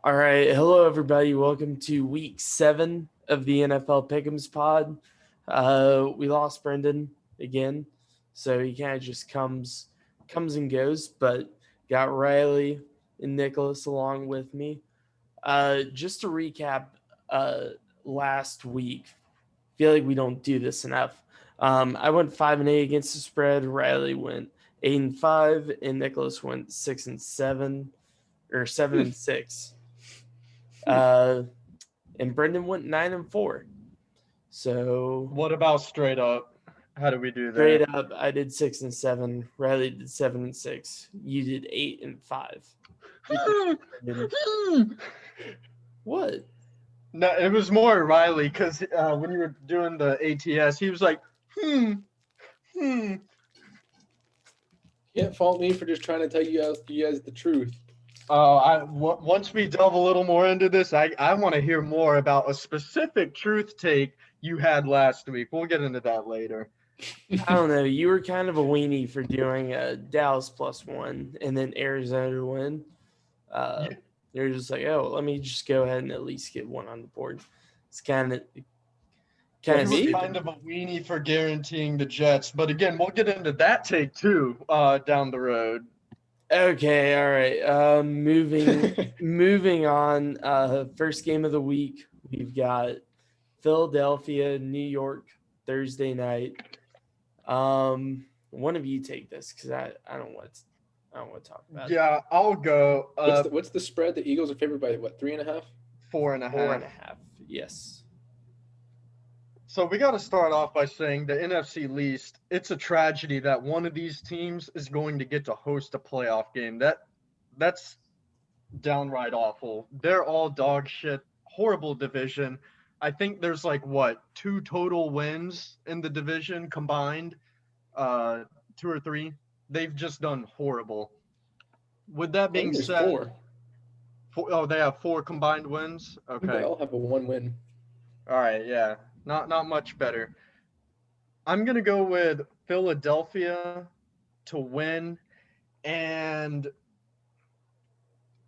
All right. Hello, everybody. Welcome to week 7 of the NFL Pick'ems pod. We lost Brendan again, so he kind of just comes and goes, but got Riley and Nicholas along with me. Just to recap last week, I feel like we don't do this enough. I went 5-8 against the spread. Riley went 8-5, and Nicholas went 6-7 or 7-6. And Brendan went 9-4. So What about straight up? How do we do straight that? up, I did 6-7. Riley did 7-6. You did 8-5. What? No, it was more Riley because when you were doing the ATS, he was like, Can't fault me for just trying to tell you guys the truth. Once we delve a little more into this, I want to hear more about a specific truth take you had last week. We'll get into that later. I don't know. You were kind of a weenie for doing a Dallas +1 and then Arizona to win. You're just like, oh, let me just go ahead and at least get one on the board. It's kind of You were stupid. kind of a weenie for guaranteeing the Jets, but again, we'll get into that take too down the road. Okay, all right. Moving on. First game of the week, we've got Philadelphia, New York, Thursday night. One of you take this because I don't want to talk about it. Yeah, I'll go. What's the spread? The Eagles are favored by what, 3.5? 4.5. 4.5. Yes. So we got to start off by saying the NFC least, it's a tragedy that one of these teams is going to get to host a playoff game. That's downright awful. They're all dog shit, horrible division. I think there's like 2 total wins in the division combined, 2 or 3. They've just done horrible. With that being said, 4. They have 4 combined wins. Okay. They all have a 1 win. All right, yeah. Not much better. I'm going to go with Philadelphia to win, and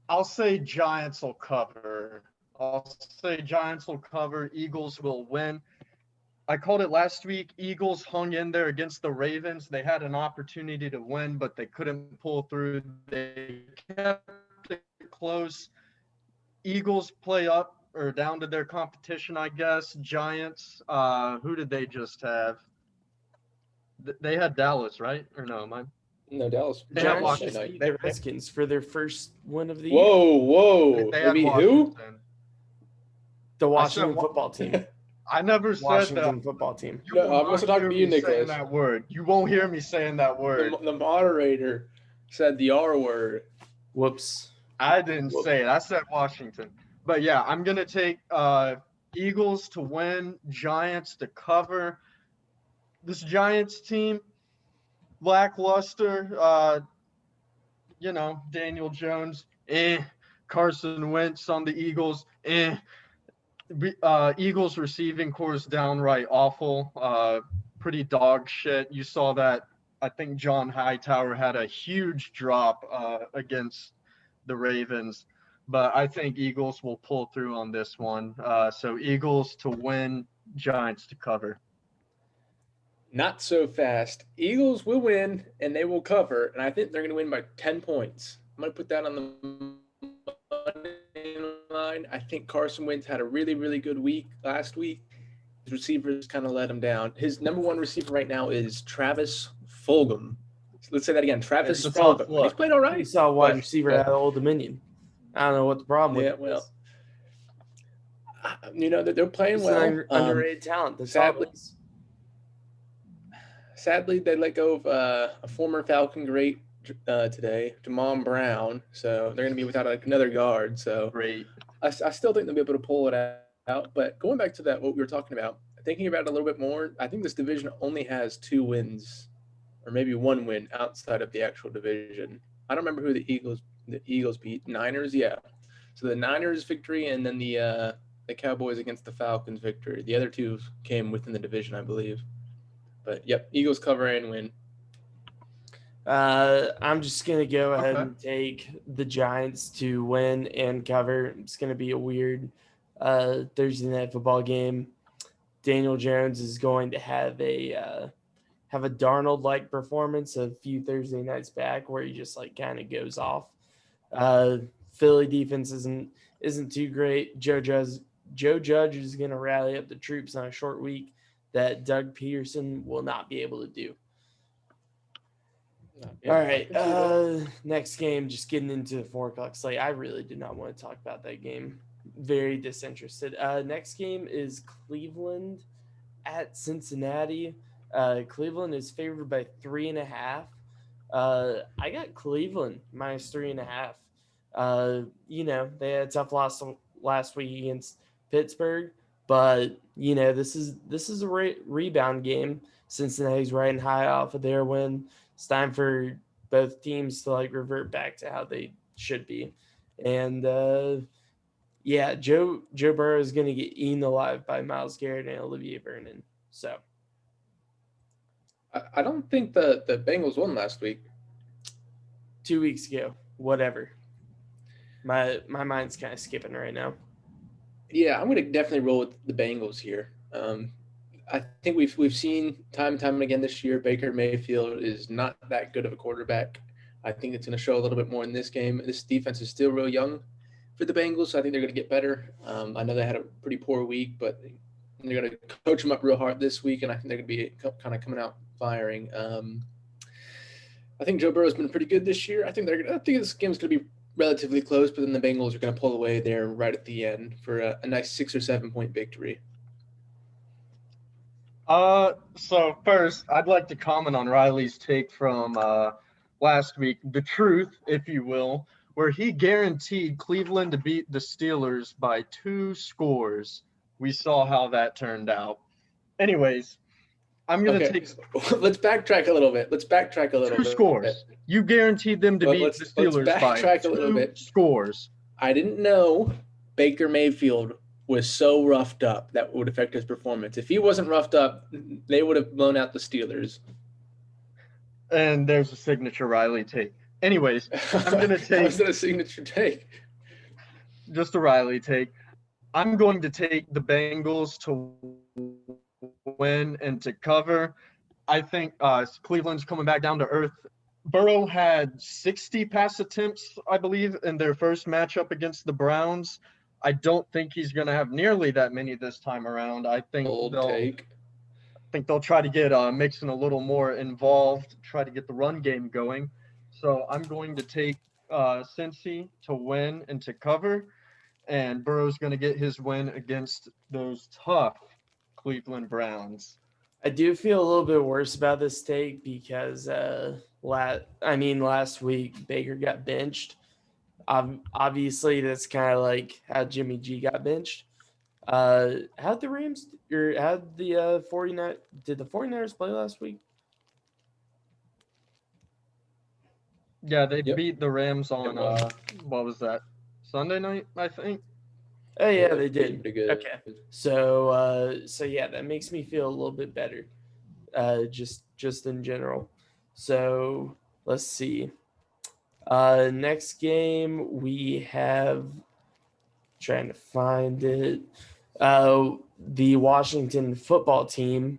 I'll say Giants will cover. Eagles will win. I called it last week. Eagles hung in there against the Ravens. They had an opportunity to win, but they couldn't pull through. They kept it close. Eagles play up or down to their competition, I guess. Giants, who did they just have? They had Dallas, right? Or no, mine? No, Dallas. They had Giants just Washington. beat the Redskins for their first win of the year. Whoa. They They had beat who? Washington. The Washington football team. I never said Washington that. football team. You No, will I'm not also talking hear to you, me saying Nicholas. that word. You won't hear me saying that word. The moderator said the R word. Whoops. I didn't say it. I said Washington. But yeah, I'm going to take Eagles to win, Giants to cover. This Giants team, lackluster. Daniel Jones, Carson Wentz on the Eagles, Eagles receiving core is downright awful. Pretty dog shit. You saw that. I think John Hightower had a huge drop against the Ravens, but I think Eagles will pull through on this one. So Eagles to win, Giants to cover. Not so fast. Eagles will win, and they will cover, and I think they're going to win by 10 points. I'm going to put that on the money line. I think Carson Wentz had a really, really good week last week. His receivers kind of let him down. His number 1 receiver right now is Travis Fulgham. Let's say that again. Travis Fulgham. He's played all right. You saw a wide receiver out of Old Dominion. I don't know what the problem with well, they're playing it's well. an underrated talent. Sadly, they let go of a former Falcon great today, Jamon Brown. So they're going to be without another guard. So great. I still think they'll be able to pull it out. But going back to that, what we were talking about, thinking about it a little bit more, I think this division only has 2 wins, or maybe 1 win outside of the actual division. I don't remember who the Eagles beat. Niners, yeah. So the Niners victory, and then the Cowboys against the Falcons victory. The other 2 came within the division, I believe. But, yep, Eagles cover and win. I'm just going to go ahead Okay. and take the Giants to win and cover. It's going to be a weird Thursday night football game. Daniel Jones is going to have a Darnold-like performance a few Thursday nights back where he just like kind of goes off. Philly defense isn't too great. Joe Judge is going to rally up the troops on a short week that Doug Peterson will not be able to do. Yeah, All I right. can see that. Next game, just getting into the 4 o'clock slate. I really did not want to talk about that game. Very disinterested. Next game is Cleveland at Cincinnati. Cleveland is favored by 3.5. I got Cleveland minus 3.5. They had a tough loss last week against Pittsburgh, but this is a rebound game. Cincinnati's riding high off of their win. It's time for both teams to like revert back to how they should be, and Joe Burrow is going to get eaten alive by Myles Garrett and Olivier Vernon. So I don't think the Bengals won last week. 2 weeks ago, whatever. My mind's kind of skipping right now. Yeah, I'm going to definitely roll with the Bengals here. I think we've seen time and time again this year, Baker Mayfield is not that good of a quarterback. I think it's going to show a little bit more in this game. This defense is still real young for the Bengals, so I think they're going to get better. I know they had a pretty poor week, but they're going to coach them up real hard this week, and I think they're going to be kind of coming out firing. I think Joe Burrow's been pretty good this year. I think this game's going to be relatively close, but then the Bengals are going to pull away there right at the end for a nice 6 or 7 point victory. So first, I'd like to comment on Riley's take from last week, the truth, if you will, where he guaranteed Cleveland to beat the Steelers by 2 scores. We saw how that turned out. Anyways, I'm going to take Let's backtrack a little bit. 2 scores. You guaranteed them to beat the Steelers by 2 scores. I didn't know Baker Mayfield was so roughed up that would affect his performance. If he wasn't roughed up, they would have blown out the Steelers. And there's a signature Riley take. Anyways, I'm going to take... How's that a signature take? Just a Riley take. I'm going to take the Bengals to win and to cover. I think Cleveland's coming back down to earth. Burrow had 60 pass attempts, I believe, in their first matchup against the Browns. I don't think he's going to have nearly that many this time around. I think they'll try to get Mixon a little more involved, try to get the run game going. So I'm going to take Cincy to win and to cover, and Burrow's going to get his win against those tough Cleveland Browns. I do feel a little bit worse about this take because last week Baker got benched. Obviously, that's kind of like how Jimmy G got benched. How'd the Rams or how'd the 49 did the 49ers play last week? Yeah, they beat the Rams on what was that? Sunday night, I think. Oh yeah, they did. Pretty good. Okay, so yeah, that makes me feel a little bit better. Just in general. So let's see. Next game we have, trying to find it. The Washington football team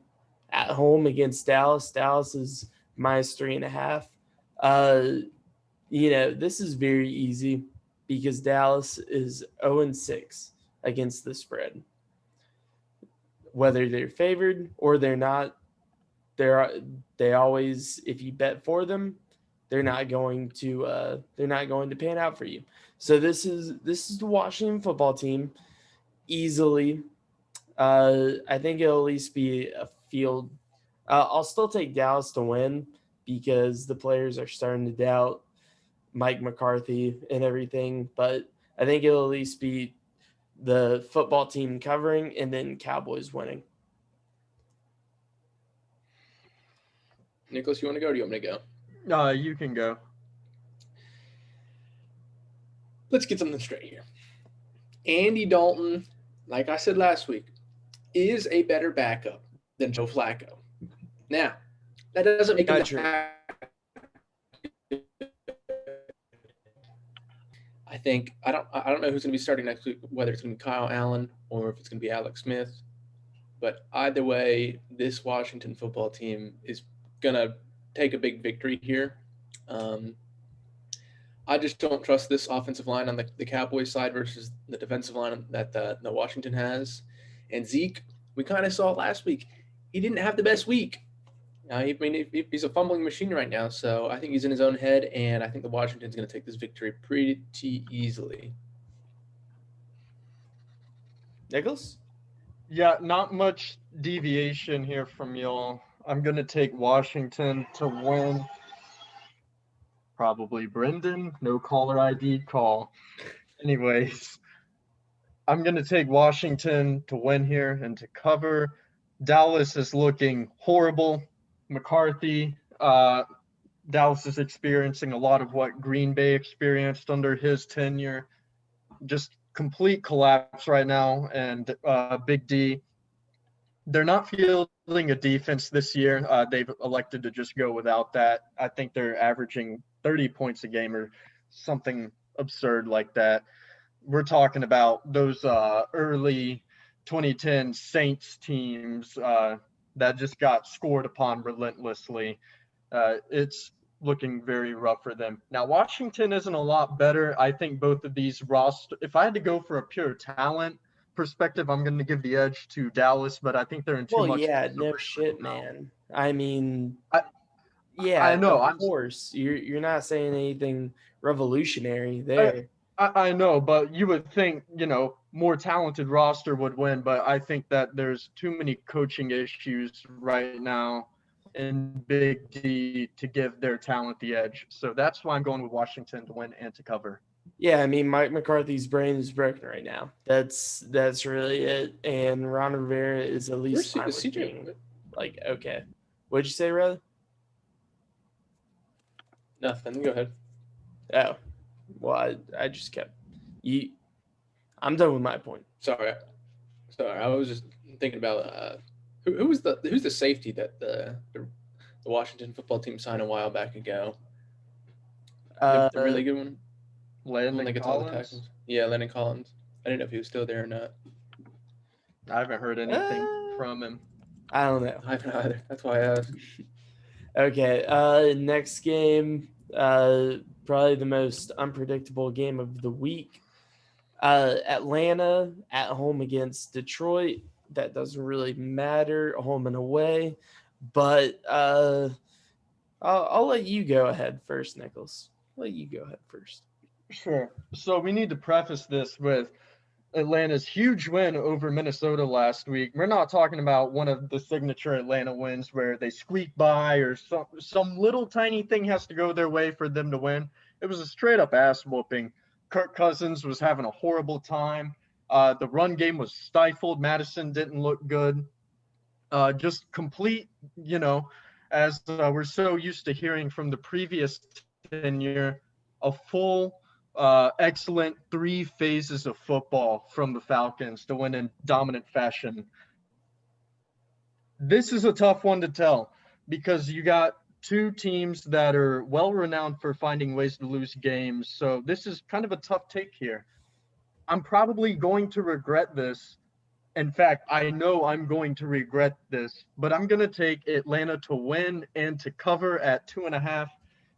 at home against Dallas. Dallas is minus 3.5. This is very easy because Dallas is 0-6 against the spread. Whether they're favored or they're not, they always, if you bet for them, they're not going to pan out for you. So this is the Washington football team easily. I think it'll at least be a field. I'll still take Dallas to win because the players are starting to doubt Mike McCarthy and everything, but I think it'll at least be the football team covering and then Cowboys winning. Nicholas, you want to go or do you want me to go? You can go. Let's get something straight here. Andy Dalton, like I said last week, is a better backup than Joe Flacco. Now, that doesn't make him I don't know who's going to be starting next week, whether it's going to be Kyle Allen or if it's going to be Alex Smith. But either way, this Washington football team is going to take a big victory here. I just don't trust this offensive line on the Cowboys side versus the defensive line that the Washington has. And Zeke, we kind of saw it last week. He didn't have the best week. He's a fumbling machine right now, so I think he's in his own head, and I think the Washington's going to take this victory pretty easily. Nichols? Yeah, not much deviation here from y'all. I'm going to take Washington to win. Probably Brendan, no caller ID call. Anyways, I'm going to take Washington to win here and to cover. Dallas is looking horrible. McCarthy, Dallas is experiencing a lot of what Green Bay experienced under his tenure. Just complete collapse right now. And Big D, they're not fielding a defense this year. They've elected to just go without that. I think they're averaging 30 points a game or something absurd like that. We're talking about those early 2010 Saints teams that just got scored upon relentlessly. It's looking very rough for them. Now, Washington isn't a lot better. I think both of these if I had to go for a pure talent perspective, I'm going to give the edge to Dallas, but I think they're in too much. Well, yeah, no shit, man. I mean, yeah, I know. of course. You're not saying anything revolutionary there. I know, but you would think, more talented roster would win, but I think that there's too many coaching issues right now in Big D to give their talent the edge. So that's why I'm going with Washington to win and to cover. Yeah, I mean, Mike McCarthy's brain is broken right now. That's really it. And Ron Rivera is at least fine with being, like, okay. What'd you say, Riley? Nothing. Go ahead. Oh, well, I just kept you. I'm done with my point. Sorry. I was just thinking about who's the safety that the Washington football team signed a while back ago. The really good one. Landon Collins. Yeah, Landon Collins. I didn't know if he was still there or not. I haven't heard anything from him. I don't know. I haven't either. That's why I asked. Okay. Next game. Probably the most unpredictable game of the week. Atlanta at home against Detroit. That doesn't really matter, home and away. But I'll let you go ahead first, Nichols. I'll let you go ahead first. Sure. So we need to preface this with Atlanta's huge win over Minnesota last week. We're not talking about one of the signature Atlanta wins where they squeak by or some little tiny thing has to go their way for them to win. It was a straight up ass whooping. Kirk Cousins was having a horrible time. The run game was stifled. Madison didn't look good. Just complete, as we're so used to hearing from the previous tenure, a full excellent 3 phases of football from the Falcons to win in dominant fashion. This is a tough one to tell because you got 2 teams that are well renowned for finding ways to lose games. So this is kind of a tough take here. I'm probably going to regret this. In fact, I know I'm going to regret this, but I'm going to take Atlanta to win and to cover at 2.5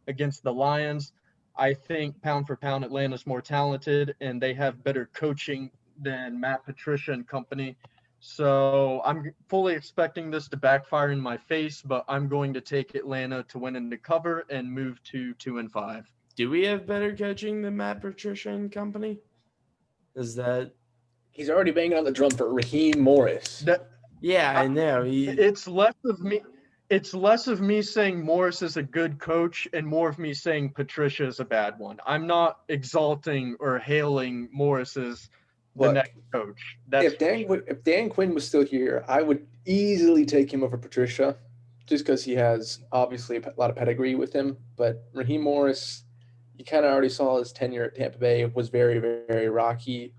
against the Lions. I think pound for pound, Atlanta's more talented and they have better coaching than Matt Patricia and company. So I'm fully expecting this to backfire in my face, but I'm going to take Atlanta to win and to cover and move to 2-5. Do we have better coaching than Matt Patricia and company? Is that? He's already banging on the drum for Raheem Morris. Yeah, I know. It's less of me. It's less of me saying Morris is a good coach and more of me saying Patricia is a bad one. I'm not exalting or hailing Morris as the next coach. If Dan Quinn was still here, I would easily take him over Patricia just because he has obviously a lot of pedigree with him. But Raheem Morris, you kind of already saw his tenure at Tampa Bay was very, very rocky,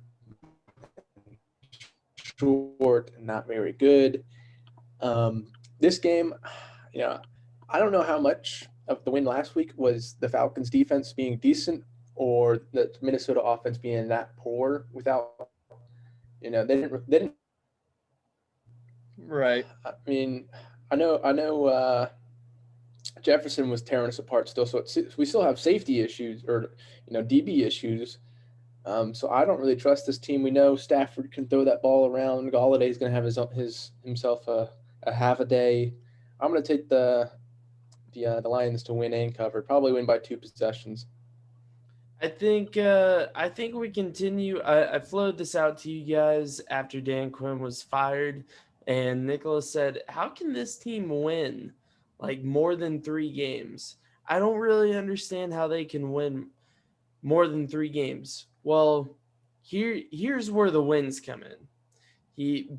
short, and not very good. This game, I don't know how much of the win last week was the Falcons' defense being decent or the Minnesota offense being that poor without, they didn't. Right. I mean, I know. Jefferson was tearing us apart still, so we still have safety issues or DB issues. So I don't really trust this team. We know Stafford can throw that ball around. Galladay's going to have himself a half a day. I'm going to take the Lions to win and cover. Probably win by 2 possessions. I think we continue. I floated this out to you guys after Dan Quinn was fired, and Nicholas said, "How can this team win like more than 3 games?" I don't really understand how they can win more than 3 games. Well, here's where the wins come in.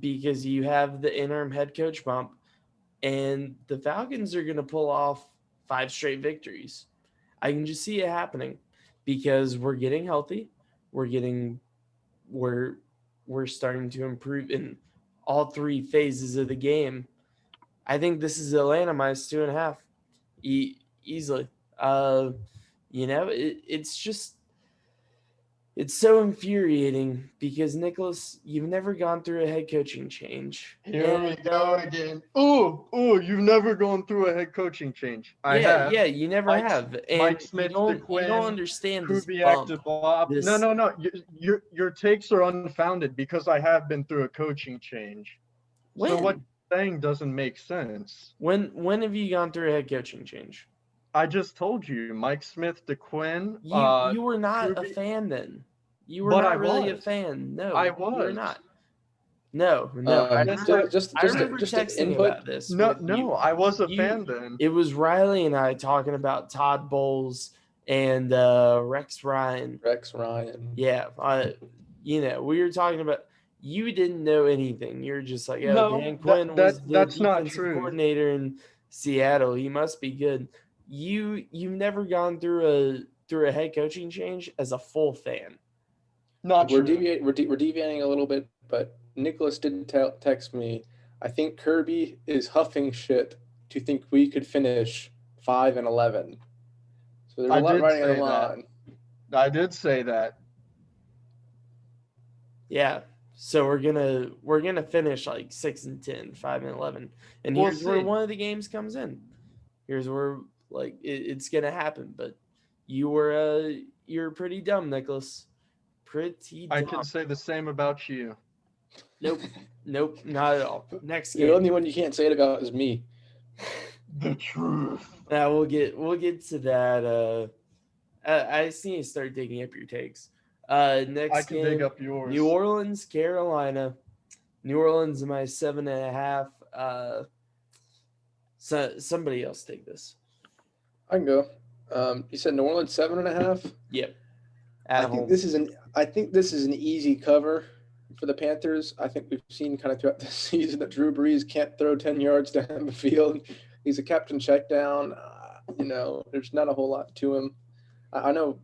Because you have the interim head coach bump, and the Falcons are going to pull off 5 straight victories. I can just see it happening because we're getting healthy. We're getting we're we're starting to improve in all 3 phases of the game. I think this is Atlanta minus 2.5 easily. It's just it's so infuriating because Nicholas, you've never gone through a head coaching change. Here we go again. Ooh, you've never gone through a head coaching change. I have. Yeah, you never Mike, have, and Mike Smith, you don't understand this Kubiak to bump. Bob. This No. Your takes are unfounded because I have been through a coaching change. So what when you're saying doesn't make sense. when have you gone through a head coaching change? I just told you, Mike Smith to Quinn. You were not a Kirby, fan then. You were but not I really a was. fan. No, I you were was. not. No. I Yes, remember. just I just remember just to texting input. about this No, with no, you. I was a You. fan then. It was Riley and I talking about Todd Bowles and Rex Ryan. Rex Ryan. Yeah, we were talking about. You didn't know anything. You're just like, oh, No, Dan Quinn was the that's not defensive true. coordinator in Seattle. He must be good. You've never gone through a head coaching change as a full fan. Not We're true. we're deviating a little bit, but Nicholas did text me. I think Kirby is huffing shit to think we could finish 5-11. So there's a I lot did riding on the say that. line. I did say that. Yeah. So we're gonna finish like 6-10, 5-11, and We'll here's where see. one of the games comes in. Here's where like it's gonna happen. But you're pretty dumb, Nicholas. Pretty I dumb. can say the same about you. Nope, not at all. Next The game. only one you can't say it about is me. The truth. Now we'll get to that. I just need to start digging up your takes. Next I can game, dig up yours. New Orleans, Carolina. New Orleans my 7.5. So somebody else take this. I can go. You said New Orleans 7.5. Yep. I think this is an easy cover for the Panthers. I think we've seen kind of throughout the season that Drew Brees can't throw 10 yards down the field. He's a captain check down. There's not a whole lot to him. I know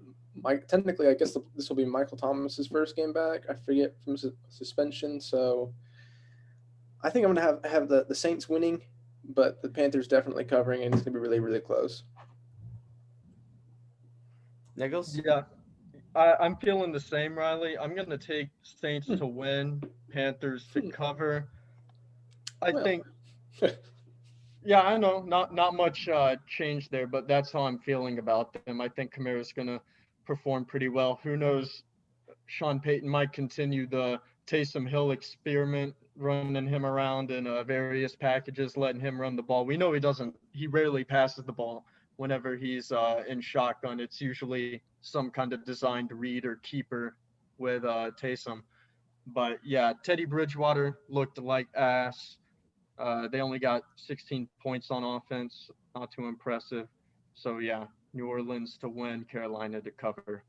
technically, I guess this will be Michael Thomas's first game back. I forget from suspension. So I think I'm going to have the Saints winning, but the Panthers definitely covering, and it's going to be really, really close. Nichols? Yeah. I'm feeling the same, Riley. I'm going to take Saints to win, Panthers to cover. I think yeah, I know. Not much change there, but that's how I'm feeling about them. I think Kamara's going to perform pretty well. Who knows? Sean Payton might continue the Taysom Hill experiment, running him around in various packages, letting him run the ball. We know he rarely passes the ball whenever he's in shotgun. It's usually some kind of designed read or keeper with Taysom. But yeah, Teddy Bridgewater looked like ass. They only got 16 points on offense, not too impressive. So yeah, New Orleans to win, Carolina to cover.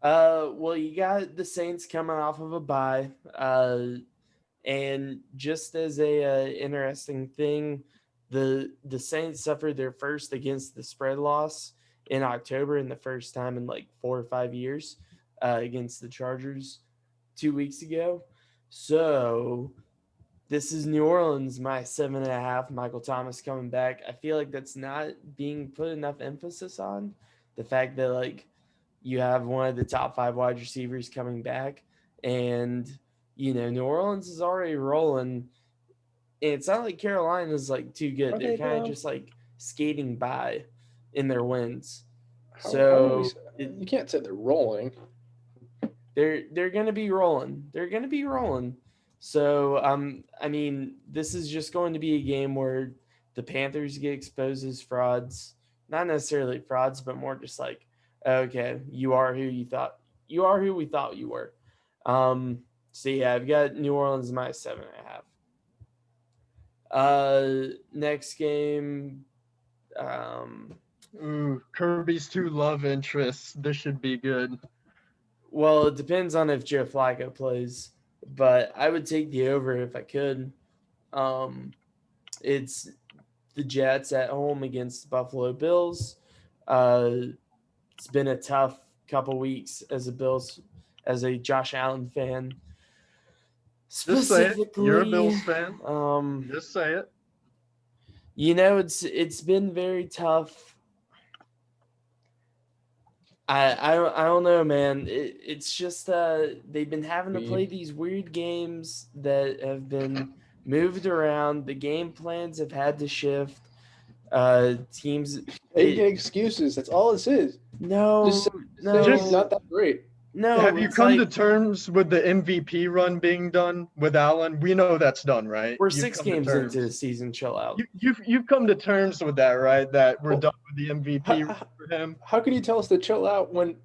Well, you got the Saints coming off of a bye. And just as a interesting thing, the Saints suffered their first against the spread loss in October, and the first time in like 4 or 5 years against the Chargers 2 weeks ago. So this is New Orleans, my 7.5. Michael Thomas coming back. I feel like that's not being put enough emphasis on. The fact that you have one of the top 5 wide receivers coming back, and New Orleans is already rolling. And it's not like Carolina's like too good. Are They're they, kind of though? just like skating by in their wins. How So you can't say they're rolling. they're gonna be rolling. They're gonna be rolling. So I mean, this is just going to be a game where the Panthers get exposed as frauds. Not necessarily frauds, but more just like, okay, you are who we thought you were. So yeah, I've got New Orleans minus 7.5. Next game. Ooh, Kirby's 2 love interests. This should be good. Well, it depends on if Joe Flacco plays, but I would take the over if I could. It's the Jets at home against the Buffalo Bills. It's been a tough couple weeks as a Josh Allen fan. Just say it. You're a Specifically, Bills fan. Just say it. It's been very tough. I don't know, man. It's just they've been having to play these weird games that have been moved around. The game plans have had to shift. Teams Making excuses. That's all this is. no, Just Just- not that great. no. Have you it's come to like terms with the MVP run being done with Allen? We know that's done, right? we're You've 6 come to games terms. into the season. Chill out. You've come to terms with that, right? That we're Well, done with the MVP how- for him. How can you tell us to chill out when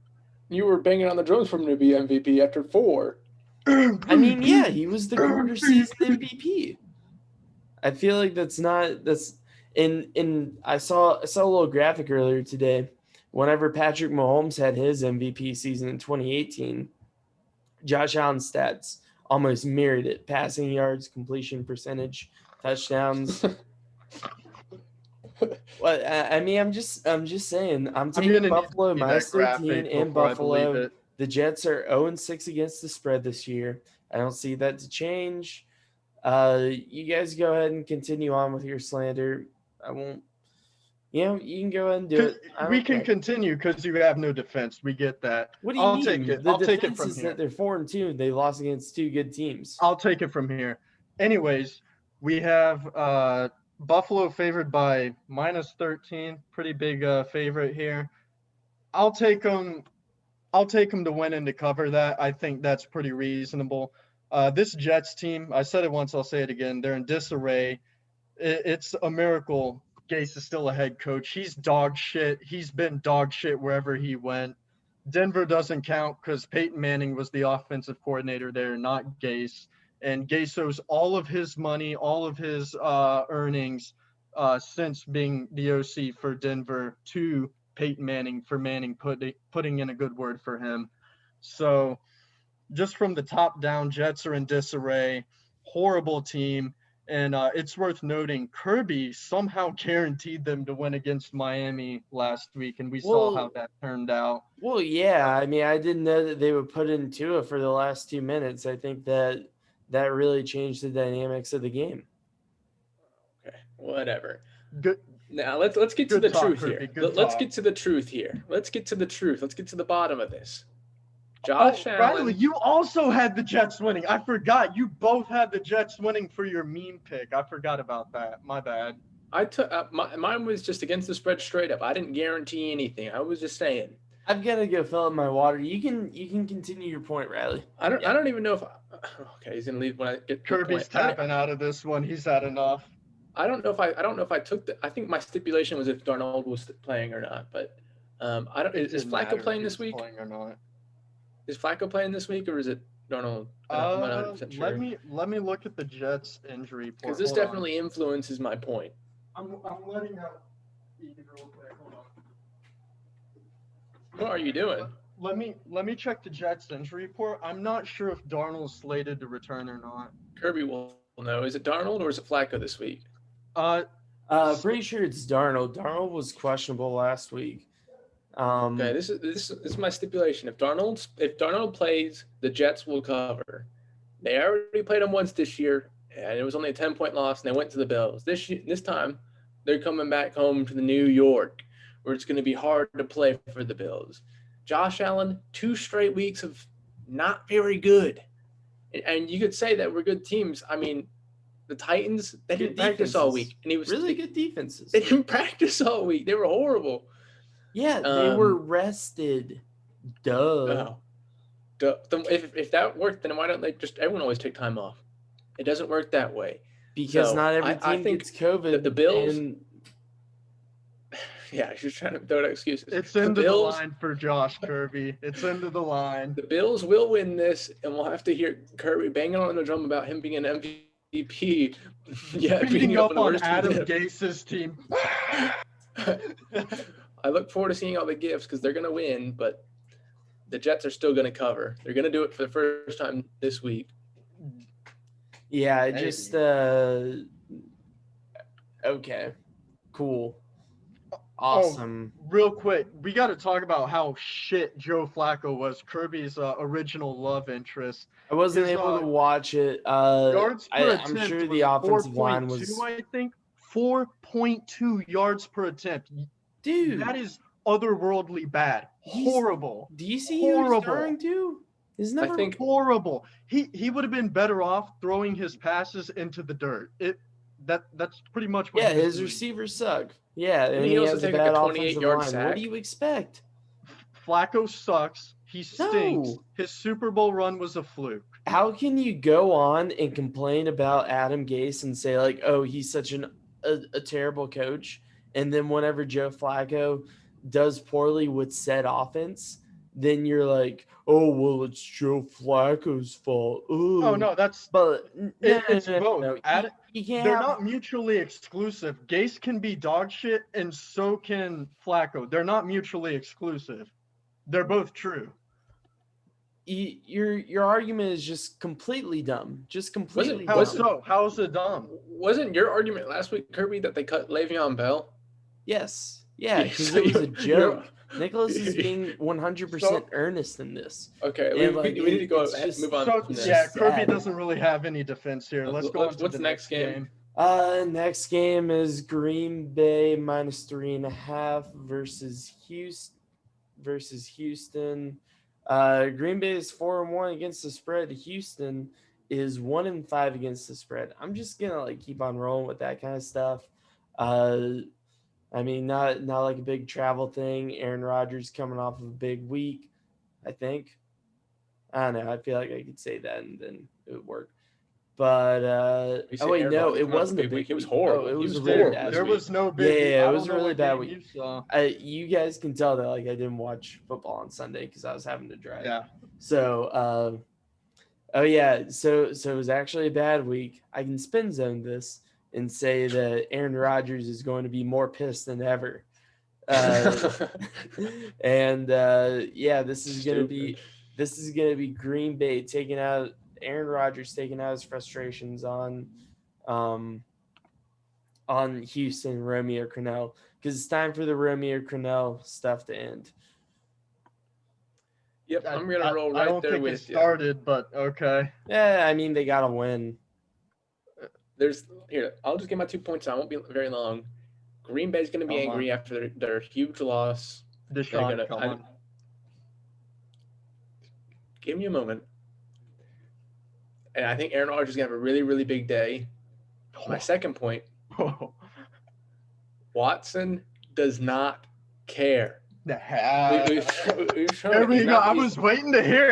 you were banging on the drums for him to be MVP after 4? I mean, yeah, he was the quarter season MVP. I feel like that's in I saw a little graphic earlier today. Whenever Patrick Mahomes had his MVP season in 2018, Josh Allen's stats almost mirrored it. Passing yards, completion percentage, touchdowns. Well, I mean, I'm just saying. I'm taking gonna need to Buffalo see that minus 13 graphic in before I believe Buffalo. it. The Jets are 0-6 against the spread this year. I don't see that to change. You guys go ahead and continue on with your slander. I won't. You can go ahead and do it. We can continue because you have no defense. We get that. What do you I'll mean? take it. The I'll take it defense from is here. that they're 4-2. They lost against 2 good teams. I'll take it from here. Anyways, we have Buffalo favored by minus 13. Pretty big favorite here. I'll take them to win and to cover that. I think that's pretty reasonable. This Jets team, I said it once, I'll say it again. They're in disarray. It's a miracle Gase is still a head coach. He's dog shit. He's been dog shit wherever he went. Denver doesn't count because Peyton Manning was the offensive coordinator there, not Gase. And Gase owes all of his money, all of his earnings since being the OC for Denver to Peyton Manning for Manning putting in a good word for him. So just from the top down, Jets are in disarray. Horrible team. And it's worth noting, Kirby somehow guaranteed them to win against Miami last week, and we saw how that turned out. Well, yeah. I mean, I didn't know that they would put in Tua for the last 2 minutes. I think that really changed the dynamics of the game. Okay, whatever. Good. Now let's get to the talk, truth Kirby. here. Good Let's talk. get to the truth here. Let's get to the truth. Let's get to the bottom of this. Josh Allen. Riley, you also had the Jets winning. I forgot. You both had the Jets winning for your meme pick. I forgot about that. My bad. I took mine was just against the spread straight up. I didn't guarantee anything. I was just saying. I've got to go fill up my water. You can continue your point, Riley. I don't even know if. Okay, he's gonna leave when I get. Kirby's tapping out of this one. He's had enough. I don't know if I took the. I think my stipulation was if Darnold was playing or not. But I don't. Is Flacco playing this week? Playing or not? Is Flacco playing this week or is it Darnold? I'm not 100% sure. Let me look at the Jets injury report. Because this definitely influences my point. I'm letting out Eve real quick. Hold on. What are you doing? Let me check the Jets injury report. I'm not sure if Darnold's slated to return or not. Kirby will know. Is it Darnold or is it Flacco this week? Pretty sure it's Darnold. Darnold was questionable last week. Okay, this is my stipulation. If Darnold plays, the Jets will cover. They already played them once this year, and it was only a 10-point loss, and they went to the Bills. This time, they're coming back home to the New York, where it's going to be hard to play for the Bills. Josh Allen, 2 straight weeks of not very good. And you could say that we're good teams. I mean, the Titans, they didn't practice all week. And really good defenses. They didn't practice all week. They were horrible. Yeah, they were rested. Duh. If that worked, then why don't they just everyone always take time off? It doesn't work that way. Because not every team gets COVID. The Bills. Yeah, she's trying to throw out excuses. It's into the line for Josh, Kirby. It's into the line. The Bills will win this, and we'll have to hear Kirby banging on the drum about him being an MVP. Yeah, beating up on Adam Gase's team. I look forward to seeing all the gifts because they're going to win, but the Jets are still going to cover. They're going to do it for the first time this week. Yeah, just okay, cool, awesome. Oh, real quick, we got to talk about how shit Joe Flacco was, Kirby's original love interest. I wasn't able to watch it. Yards per I'm sure the offensive line was. I think 4.2 yards per attempt. Dude, that is otherworldly bad. Horrible. Do you see who he's throwing to? I think horrible. He would have been better off throwing his passes into the dirt. That's pretty much what. Yeah, his receivers suck. Yeah, and he has a bad offensive line. Sack. What do you expect? Flacco sucks. He stinks. No. His Super Bowl run was a fluke. How can you go on and complain about Adam Gase and say like, oh, he's such a terrible coach, and then whenever Joe Flacco does poorly with said offense, then you're like, oh, well, it's Joe Flacco's fault. Ooh. Oh, no, it's both. They're not mutually exclusive. Gase can be dog shit, and so can Flacco. They're not mutually exclusive. They're both true. Your argument is just completely dumb. Just completely dumb. How's it dumb? Wasn't your argument last week, Kirby, that they cut Le'Veon Bell? Yes. Yeah, because it was a joke. Nicholas is being 100% earnest in this. Okay, we need to go ahead and move on. Kirby doesn't really have any defense here. Let's go on to the next game. Next game is Green Bay -3.5 versus Houston. Green Bay is 4-1 against the spread. Houston is 1-5 against the spread. I'm just gonna keep on rolling with that kind of stuff. I mean, not like a big travel thing. Aaron Rodgers coming off of a big week, I think. I don't know. I feel like I could say that and then it would work. But it wasn't a big week. It was horrible. It was really bad. There was no big. Yeah, it was a really bad week. You guys can tell that I didn't watch football on Sunday because I was having to drive. Yeah. So, so it was actually a bad week. I can spin zone this and say that Aaron Rodgers is going to be more pissed than ever. This is going to be Green Bay taking out Aaron Rodgers, taking out his frustrations on Houston, Romeo Crennel, because it's time for the Romeo Crennel stuff to end. Yep, I'm going to roll right there with you. I don't think it started, but okay. Yeah, I mean, they got to win. I'll just get my 2 points. I won't be very long. Green Bay's going to be angry after their huge loss. Deshaun, come on. Give me a moment. And I think Aaron Rodgers is going to have a really, really big day. My second point, Watson does not care. There we go. I was waiting to hear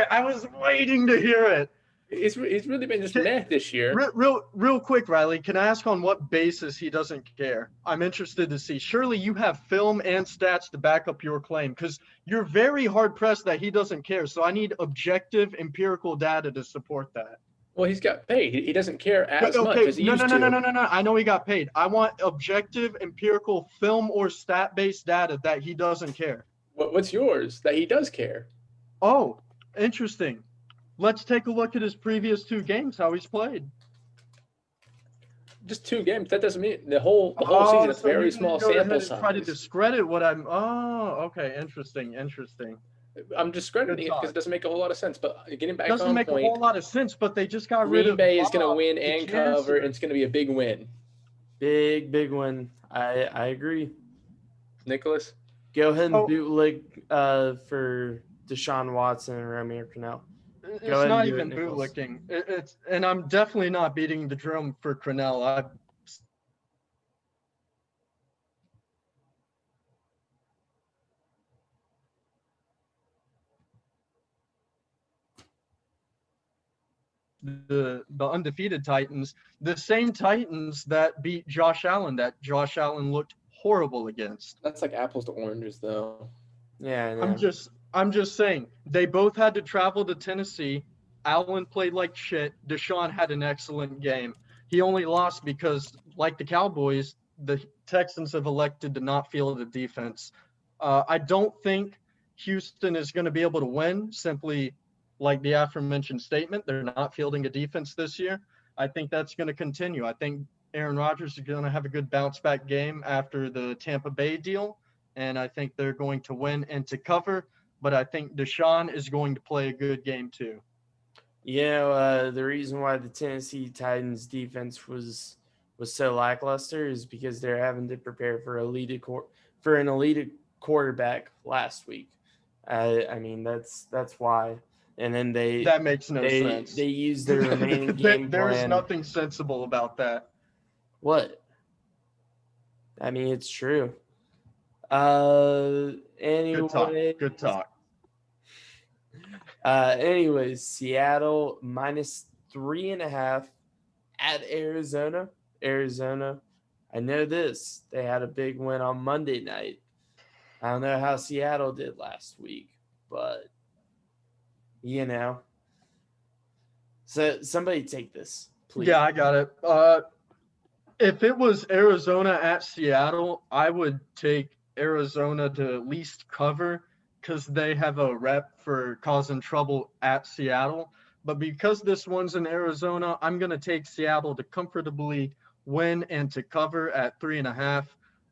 it. He's really been just meh this year. Real quick, Riley, can I ask on what basis he doesn't care? I'm interested to see. Surely you have film and stats to back up your claim, because you're very hard-pressed that he doesn't care. So I need objective, empirical data to support that. Well, he's got paid. He doesn't care as much as he used to. No. I know he got paid. I want objective, empirical, film or stat-based data that he doesn't care. What's yours that he does care? Oh, interesting. Let's take a look at his previous 2 games, how he's played. Just 2 games. That doesn't mean the whole season. It's very small sample size. Try to discredit what I'm. Oh, okay. Interesting. I'm discrediting it because it doesn't make a whole lot of sense. But getting back on point. Doesn't make a whole lot of sense, but they just got rid of. Green Bay is going to win and cover, and it's going to be a big win. Big win. I agree. Nicholas? Go ahead and Oh, bootleg for Deshaun Watson and Romeo Crennel. Go it's ahead and not do it, even Nicholas. bootlicking. It's and I'm definitely not beating the drum for Cornell. I the undefeated Titans, the same Titans that beat Josh Allen, that Josh Allen looked horrible against. That's like apples to oranges, though. Yeah, I I'm know. just I'm just saying they both had to travel to Tennessee. Allen played like shit. Deshaun had an excellent game. He only lost because, like the Cowboys, the Texans have elected to not field a defense. I don't think Houston is going to be able to win simply like the aforementioned statement. They're not fielding a defense this year. I think that's going to continue. I think Aaron Rodgers is going to have a good bounce back game after the Tampa Bay deal, and I think they're going to win and to cover. But I think Deshaun is going to play a good game too. You know, the reason why the Tennessee Titans defense was so lackluster is because they're having to prepare for an elite quarterback last week. I mean, that's why. And then That makes no they sense. use their remaining game There is plan. nothing sensible about that. What? I mean, it's true. Good talk. Anyway, Good talk. anyways, Seattle -3.5 at Arizona. Arizona. I know this. They had a big win on Monday night. I don't know how Seattle did last week, but you know. So somebody take this, please. Yeah, I got it. If it was Arizona at Seattle, I would take Arizona to at least cover because they have a rep for causing trouble at Seattle. But because this one's in Arizona, I'm going to take Seattle to comfortably win and to cover at 3.5.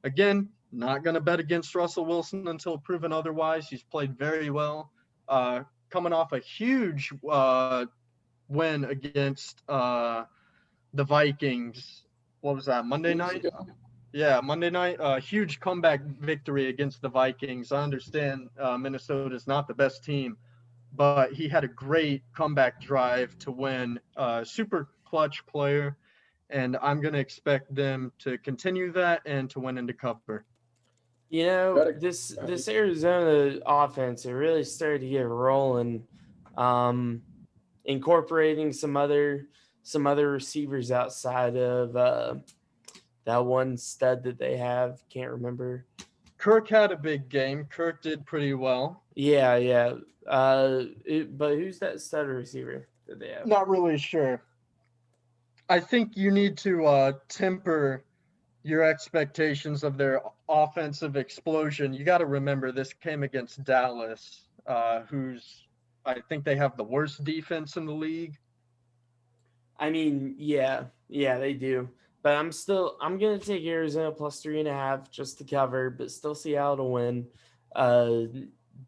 Again, not going to bet against Russell Wilson until proven otherwise. He's played very well. Coming off a huge win against the Vikings. What was that? Monday 2 weeks night? ago. Yeah, Monday night. A huge comeback victory against the Vikings. I understand Minnesota is not the best team, but he had a great comeback drive to win. Super clutch player, and I'm going to expect them to continue that and to win and to cover. You know, Gotta, this Arizona offense, it really started to get rolling. Um, Incorporating some other receivers outside of that one stud that they have. Can't remember. Kirk had a big game. Kirk did pretty well. Yeah, yeah. But who's that stud receiver that they have? Not really sure. I think you need to temper your expectations of their offensive explosion. You got to remember this came against Dallas, who's I think they have the worst defense in the league. I mean, yeah, they do. But I'm gonna take Arizona +3.5 just to cover, but still Seattle to win. Uh,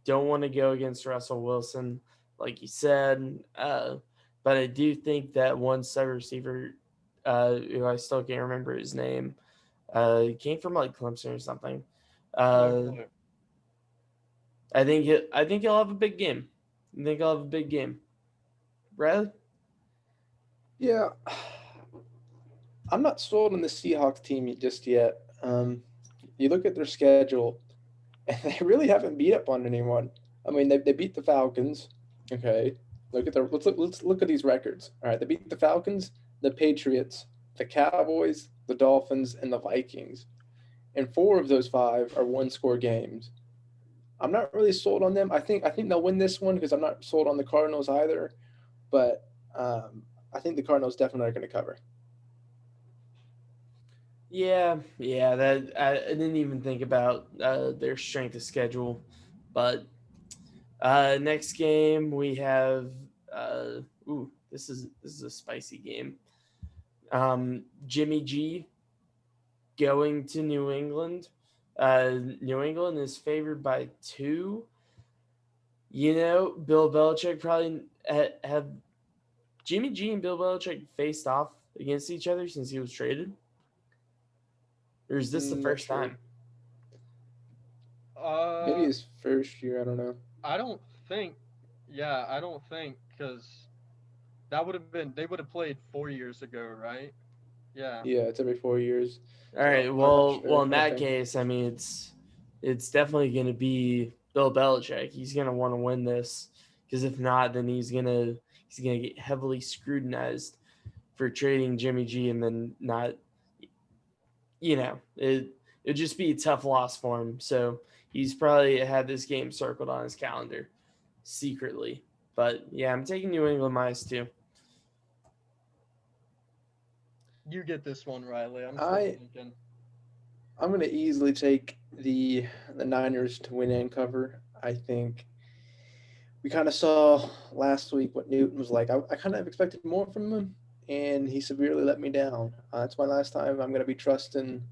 don't want to go against Russell Wilson, like you said. But I do think that one sub receiver, who I still can't remember his name, he came from like Clemson or something. No Uh, clue. I think he'll have a big game. I think he'll have a big game. Brad? yeah, I'm not sold on the Seahawks team just yet. You look at their schedule, and they really haven't beat up on anyone. I mean, they beat the Falcons. Okay, let's look at these records. All right, they beat the Falcons, the Patriots, the Cowboys, the Dolphins, and the Vikings. And 4 of those 5 are one-score games. I'm not really sold on them. I think they'll win this one because I'm not sold on the Cardinals either. But I think the Cardinals definitely are going to cover. Yeah. That I didn't even think about their strength of schedule, but next game we have. This is a spicy game. Jimmy G going to New England. New England is favored by 2. You know, Bill Belichick probably have Jimmy G and Bill Belichick faced off against each other since he was traded, or is this the Not first sure. time? Maybe his first year. I don't know. I don't think. Yeah, I don't think because they would have played 4 years ago, right? Yeah. Yeah, it's every 4 years. All So right. I'm not Well, sure. in I that think. case, I mean, it's definitely going to be Bill Belichick. He's going to want to win this because if not, then he's gonna get heavily scrutinized for trading Jimmy G and then not. It'd just be a tough loss for him. So he's probably had this game circled on his calendar secretly. But yeah, I'm taking New England minus 2. You get this one, Riley. I'm still I thinking. I'm going to easily take the Niners to win and cover. I think we kind of saw last week what Newton was like. I kind of expected more from him, and he severely let me down. That's my last time I'm going to be trusting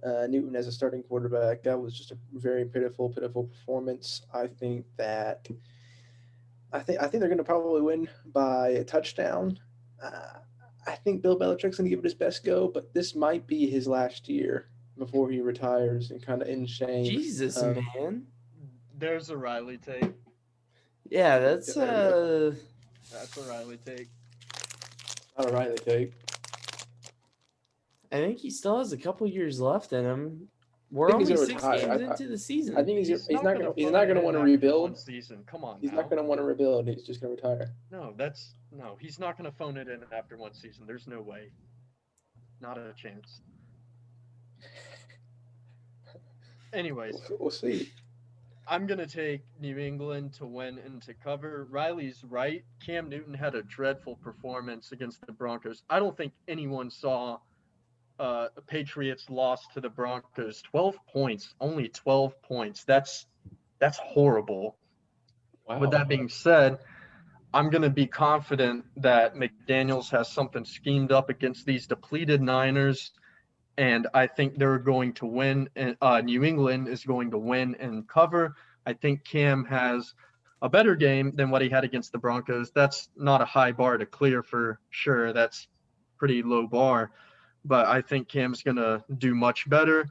Newton as a starting quarterback. That was just a very pitiful performance. I think they're going to probably win by a touchdown. Uh, I think Bill Belichick's going to give it his best go, but this might be his last year before he retires and kind of in shame. Jesus, man. There's a Riley take. Yeah, that's That's a Riley take. Not a Riley take. I think he still has a couple years left in him. We're I think only he's 6 gonna retire. games into the season. I think he's not going to want to One rebuild. season. Come on. He's now. not going to want to rebuild. He's just going to retire. No, he's not going to phone it in after one season. There's no way. Not a chance. Anyways, we'll see. I'm going to take New England to win and to cover. Riley's right. Cam Newton had a dreadful performance against the Broncos. I don't think anyone saw Patriots lost to the Broncos. 12 points, only 12 points. That's horrible. Wow. With that being said, I'm going to be confident that McDaniels has something schemed up against these depleted Niners, and I think they're going to win. New England is going to win and cover. I think Cam has a better game than what he had against the Broncos. That's not a high bar to clear for sure. That's pretty low bar. But I think Cam's going to do much better,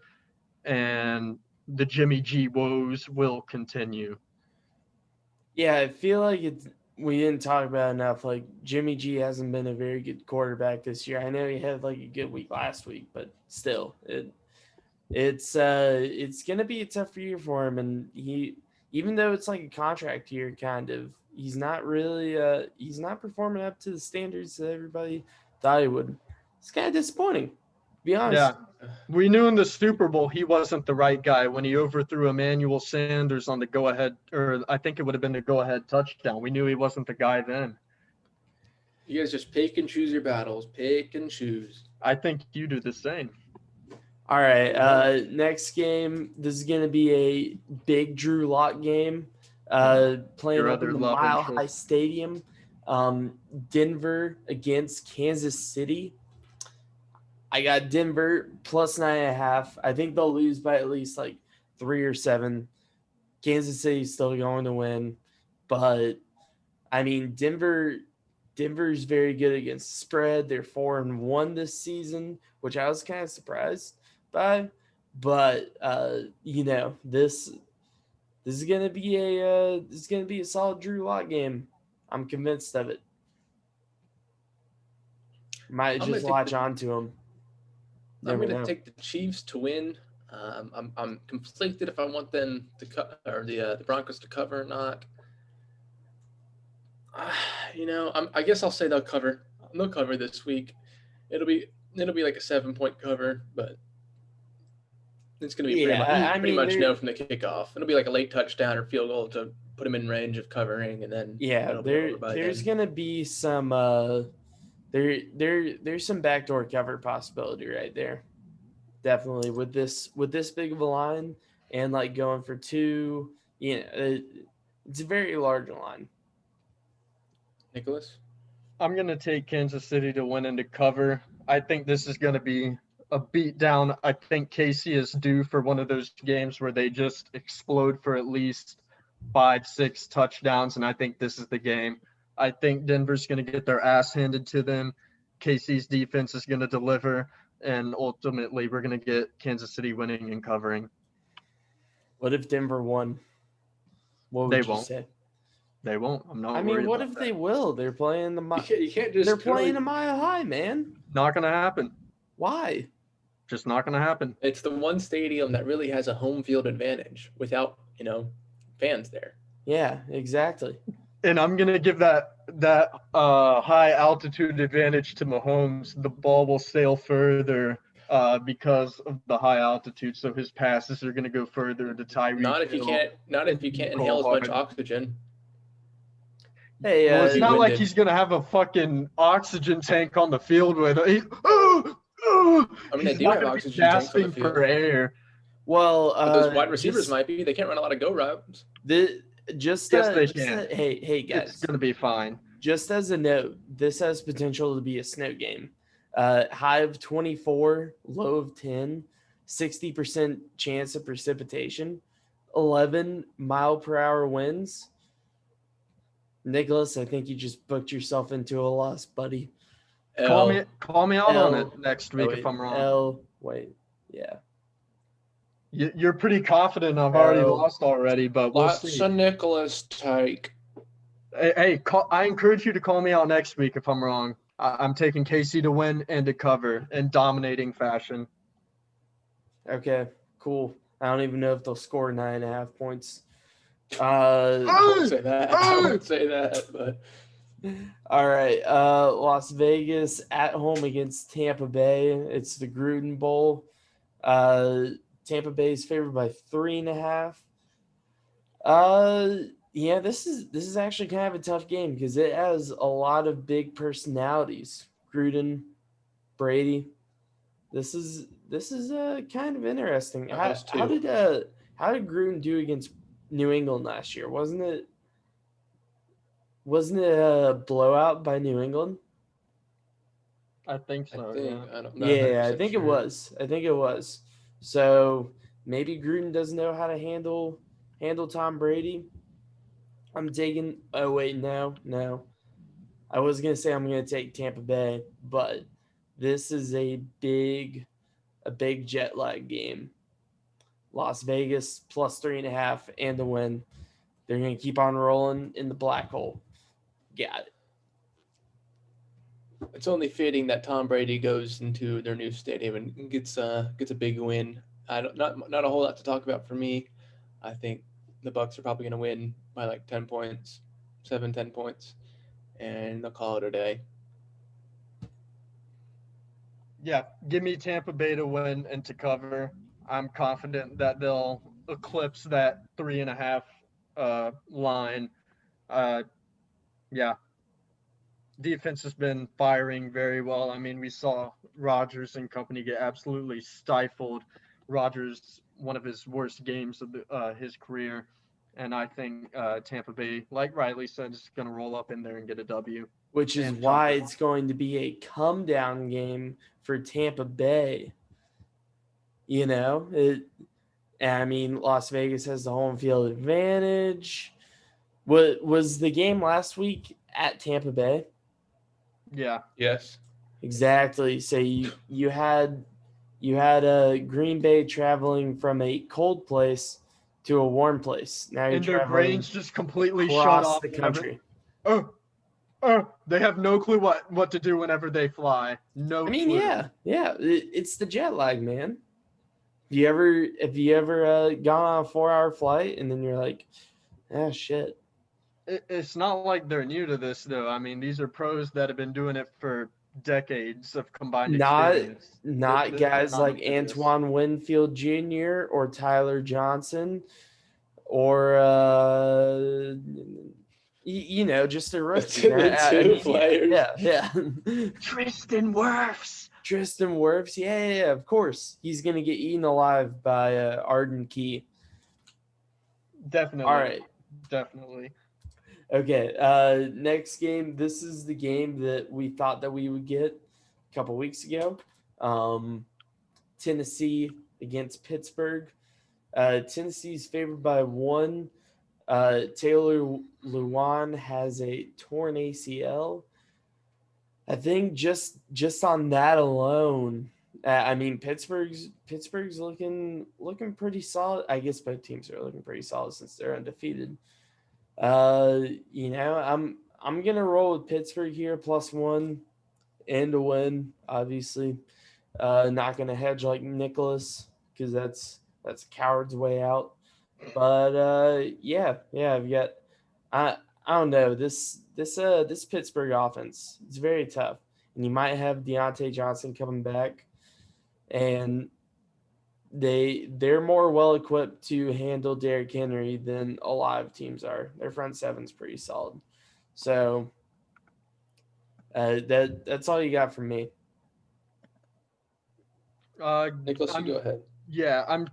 and the Jimmy G woes will continue. Yeah, I feel like we didn't talk about enough. Like Jimmy G hasn't been a very good quarterback this year. I know he had like a good week last week, but still, it's gonna be a tough year for him. And even though it's like a contract year, kind of, he's not performing up to the standards that everybody thought he would. It's kind of disappointing, to be honest. Yeah. We knew in the Super Bowl he wasn't the right guy when he overthrew Emmanuel Sanders on the go-ahead, or I think it would have been the go-ahead touchdown. We knew he wasn't the guy then. You guys just pick and choose your battles. Pick and choose. I think you do the same. All right. Next game. This is going to be a big Drew Lock game. Playing up in the Mile High Stadium. Denver against Kansas City. I got Denver plus 9.5. I think they'll lose by at least like 3 or 7. Kansas City's still going to win, but I mean Denver's very good against the spread. They're 4-1 this season, which I was kind of surprised by. But this is gonna be a solid Drew Lock game. I'm convinced of it. Might just latch on to him. I'm going to take the Chiefs to win. I'm conflicted if I want them to cut or the Broncos to cover or not. I guess I'll say they'll cover. They'll cover this week. It'll be like a 7-point cover, but it's going to be pretty much no from the kickoff. It'll be like a late touchdown or field goal to put them in range of covering, and then there's going to be some. There's some backdoor cover possibility right there. Definitely with this big of a line and like going for 2, it's a very large line. Nicholas? I'm going to take Kansas City to win and to cover. I think this is going to be a beatdown. I think KC is due for one of those games where they just explode for at least 5-6 touchdowns, and I think this is the game. I think Denver's going to get their ass handed to them. KC's defense is going to deliver, and ultimately we're going to get Kansas City winning and covering. What if Denver won? What They would you won't. say? They won't. I'm not I worried mean, what about if that. they will? They're playing You can't just they're totally. playing a mile high, man. Not gonna happen. Why? Just not gonna happen. It's the one stadium that really has a home field advantage without fans there. Yeah, exactly. And I'm gonna give that high altitude advantage to Mahomes. The ball will sail further because of the high altitude, so his passes are gonna go further to Tyreek. Not if you can't inhale as much oxygen. Hey, Well, it's not like winded. he's gonna have a fucking oxygen tank on the field with him. I mean, they He's do not have gonna be oxygen tanks on the gasping field. for air. well, But those wide receivers might be. They can't run a lot of go routes. Yes, they can. Hey, It's guys. gonna be fine. Just as a note, this has potential to be a snow game. High of 24, low of 10, 60% chance of precipitation, 11 mile per hour winds. Nicholas, I think you just booked yourself into a loss, buddy. Call me out on L- it next week if I'm wrong. Yeah. You're pretty confident I've already lost already, but we'll Lots see. of Nicholas take. Hey, I encourage you to call me out next week if I'm wrong. I'm taking KC to win and to cover in dominating fashion. Okay, cool. I don't even know if they'll score 9.5 points. I won't say that. I won't say that, but All right. Las Vegas at home against Tampa Bay. It's the Gruden Bowl. Tampa Bay is favored by 3.5. Yeah, this is actually kind of a tough game because it has a lot of big personalities. Gruden, Brady. This is kind of interesting. How did Gruden do against New England last year? Wasn't it a blowout by New England? I think so. I think it was. So maybe Gruden doesn't know how to handle Tom Brady. I'm taking. Oh wait, no. I was gonna say I'm gonna take Tampa Bay, but this is a big jet lag game. Las Vegas plus 3.5 and the win. They're gonna keep on rolling in the black hole. Got it. it's only fitting that Tom Brady goes into their new stadium and gets a big win. Not a whole lot to talk about for me. I think the Bucs are probably going to win by like 10 points, 10 points, and they'll call it a day. Yeah, give me Tampa Bay to win and to cover. I'm confident that they'll eclipse that 3.5 line. Yeah. Defense has been firing very well. I mean, we saw Rodgers and company get absolutely stifled. Rodgers, one of his worst games of his career. And I think Tampa Bay, like Riley said, is going to roll up in there and get a W. Which is why it's going to be a come down game for Tampa Bay. I mean, Las Vegas has the home field advantage. Was the game last week at Tampa Bay? Yeah. Yes. Exactly. So you had Green Bay traveling from a cold place to a warm place. Now you're their brains just completely shut off the country. They have no clue what to do whenever they fly. No clue. Yeah. It's the jet lag, man. Have you ever gone on a 4-hour flight and then you're like, ah, shit. It's not like they're new to this, though. I mean, these are pros that have been doing it for decades of combined experience. Not guys like Antoine Winfield Jr. or Tyler Johnson or just a rookie. Two players. Yeah. Tristan Wirfs. Yeah, of course. He's going to get eaten alive by Arden Key. Definitely. All right. Definitely. Okay, next game. This is the game that we thought that we would get a couple weeks ago. Tennessee against Pittsburgh. Tennessee's favored by 1. Taylor Lewan has a torn ACL. I think just on that alone, I mean, Pittsburgh's looking pretty solid. I guess both teams are looking pretty solid since they're undefeated. I'm gonna roll with Pittsburgh here +1 and a win. Obviously, not gonna hedge like Nicholas because that's a coward's way out. But I've got I don't know this Pittsburgh offense. It's very tough, and you might have Deontay Johnson coming back, and they're more well equipped to handle Derrick Henry than a lot of teams are. Their front seven's pretty solid, so that's all you got from me. Nicholas, you go ahead. Yeah,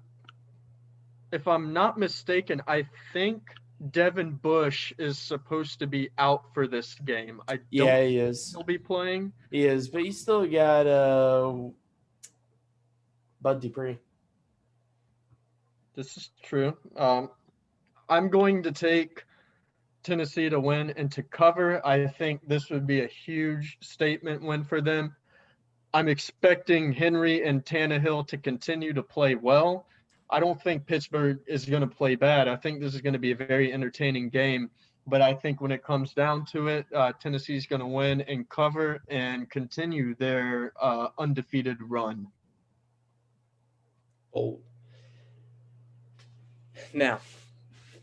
if I'm not mistaken, I think Devin Bush is supposed to be out for this game. I don't Yeah, think he is. he'll be playing. He is, but he's still got Bud Dupree. This is true. I'm going to take Tennessee to win and to cover. I think this would be a huge statement win for them. I'm expecting Henry and Tannehill to continue to play well. I don't think Pittsburgh is going to play bad. I think this is going to be a very entertaining game. But I think when it comes down to it, Tennessee's going to win and cover and continue their undefeated run. Oh. Now,